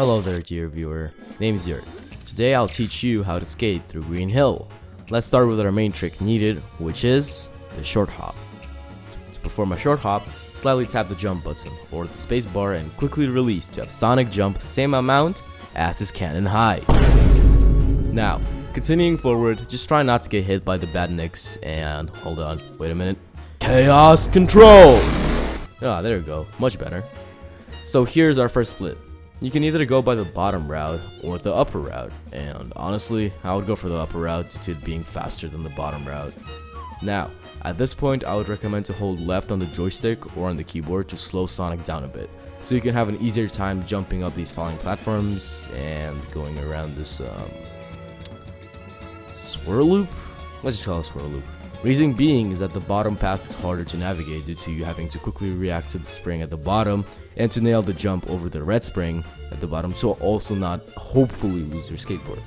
Hello there dear viewer, name's Yurt. Today I'll teach you how to skate through Green Hill. Let's start with our main trick needed, which is the short hop. To perform a short hop, slightly tap the jump button or the space bar and quickly release to have Sonic jump the same amount as his cannon height. Now, continuing forward, just try not to get hit by the badniks and hold on, wait a minute. Chaos control! Ah, there we go, much better. So here's our first split. You can either go by the bottom route or the upper route, and honestly, I would go for the upper route due to it being faster than the bottom route. Now, at this point, I would recommend to hold left on the joystick or on the keyboard to slow Sonic down a bit, so you can have an easier time jumping up these falling platforms and going around this swirl loop? Let's just call it a swirl loop. Reason being is that the bottom path is harder to navigate due to you having to quickly react to the spring at the bottom and to nail the jump over the red spring at the bottom, so also not hopefully lose your skateboard.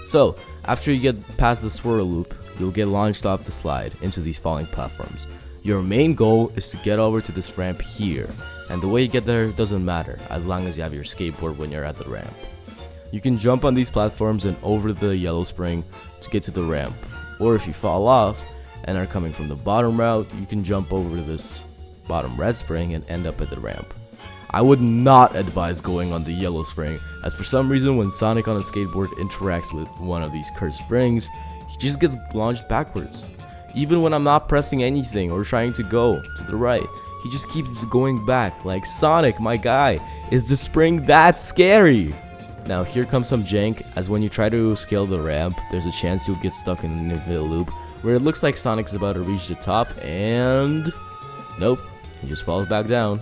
So, after you get past the swirl loop, you'll get launched off the slide into these falling platforms. Your main goal is to get over to this ramp here, and the way you get there doesn't matter as long as you have your skateboard when you're at the ramp. You can jump on these platforms and over the yellow spring to get to the ramp, or if you fall off and are coming from the bottom route, you can jump over this bottom red spring and end up at the ramp. I would not advise going on the yellow spring, as for some reason when Sonic on a skateboard interacts with one of these cursed springs, he just gets launched backwards. Even when I'm not pressing anything or trying to go to the right, he just keeps going back. Like, Sonic, my guy, is the spring that scary? Now here comes some jank, as when you try to scale the ramp, there's a chance you'll get stuck in an infinite loop where it looks like Sonic's about to reach the top and nope, he just falls back down.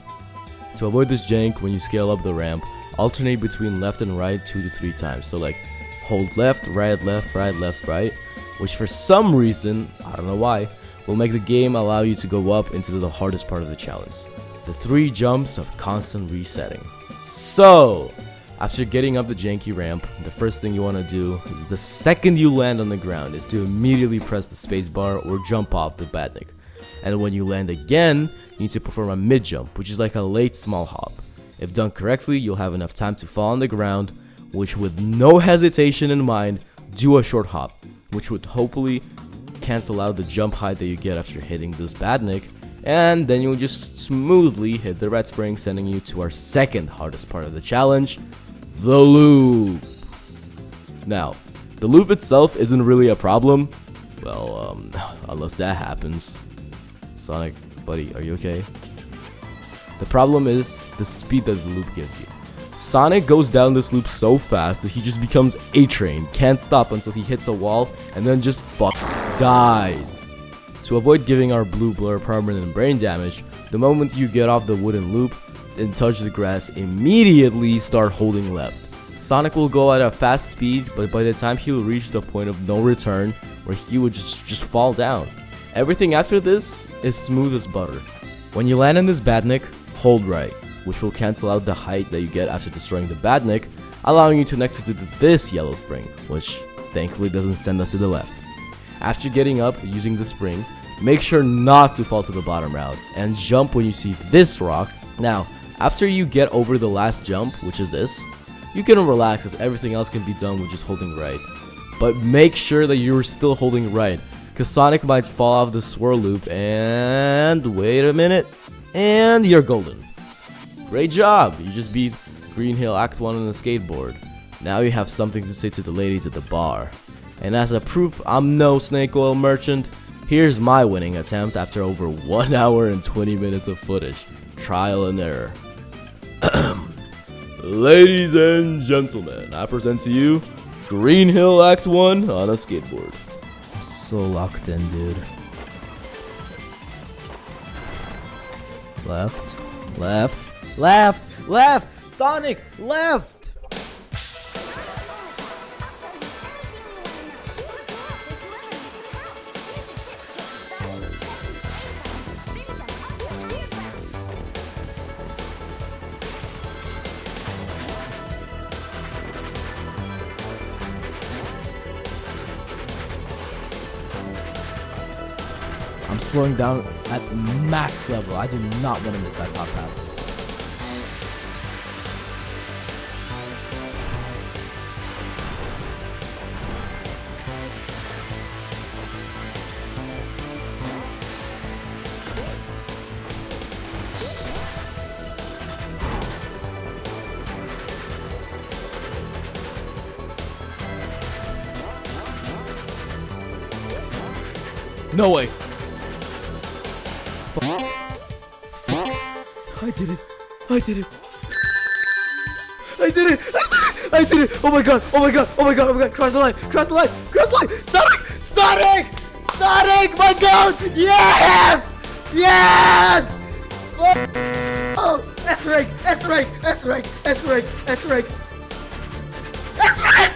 To avoid this jank, when you scale up the ramp, alternate between left and right 2 to 3 times. So like, hold left, right, left, right, left, right, which for some reason, I don't know why, will make the game allow you to go up into the hardest part of the challenge. The 3 jumps of constant resetting. So, after getting up the janky ramp, the first thing you want to do, is the second you land on the ground, is to immediately press the space bar or jump off the badnik. And when you land again, you need to perform a mid jump, which is like a late small hop. If done correctly, you'll have enough time to fall on the ground, which with no hesitation in mind, do a short hop, which would hopefully cancel out the jump height that you get after hitting this badnik, and then you'll just smoothly hit the red spring, sending you to our second hardest part of the challenge, the loop. Now, the loop itself isn't really a problem, well, unless that happens. Sonic, buddy, are you okay? The problem is the speed that the loop gives you. Sonic goes down this loop so fast that he just becomes A-Train, can't stop until he hits a wall, and then just dies. To avoid giving our blue blur permanent brain damage, the moment you get off the wooden loop and touch the grass, immediately start holding left. Sonic will go at a fast speed, but by the time he'll reach the point of no return, where he would just fall down. Everything after this is smooth as butter. When you land in this badnik, hold right, which will cancel out the height that you get after destroying the badnik, allowing you to connect to this yellow spring, which thankfully doesn't send us to the left. After getting up using the spring, make sure not to fall to the bottom route, and jump when you see this rock. Now, after you get over the last jump, which is this, you can relax as everything else can be done with just holding right. But make sure that you're still holding right, because Sonic might fall off the swirl loop and wait a minute, and you're golden. Great job, you just beat Green Hill Act 1 on the skateboard. Now you have something to say to the ladies at the bar. And as a proof I'm no snake oil merchant, here's my winning attempt after over 1 hour and 20 minutes of footage. Trial and error. Ladies and gentlemen, I present to you Green Hill Act 1 on a skateboard. I'm so locked in, dude. Left, left, left, left! Sonic, left! I'm slowing down at max level. I do not want to miss that top path. No way. I did it. I did it. I did it. I did it. Oh my god. Oh my god. Oh my god. Oh my god. Cross the line. Cross the line. Cross the line. Sonic. Sonic. Sonic. My god. Yes. Yes. Oh. S-rank. S-rank. S-rank. S-rank. S-rank. S-rank.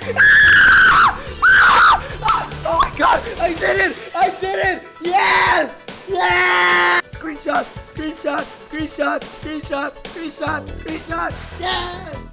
Oh my god. I did it. I did it. Yes. Yes. Screenshot. Screenshot. Screenshot. Screenshot. Screenshot. Screenshot. Yes.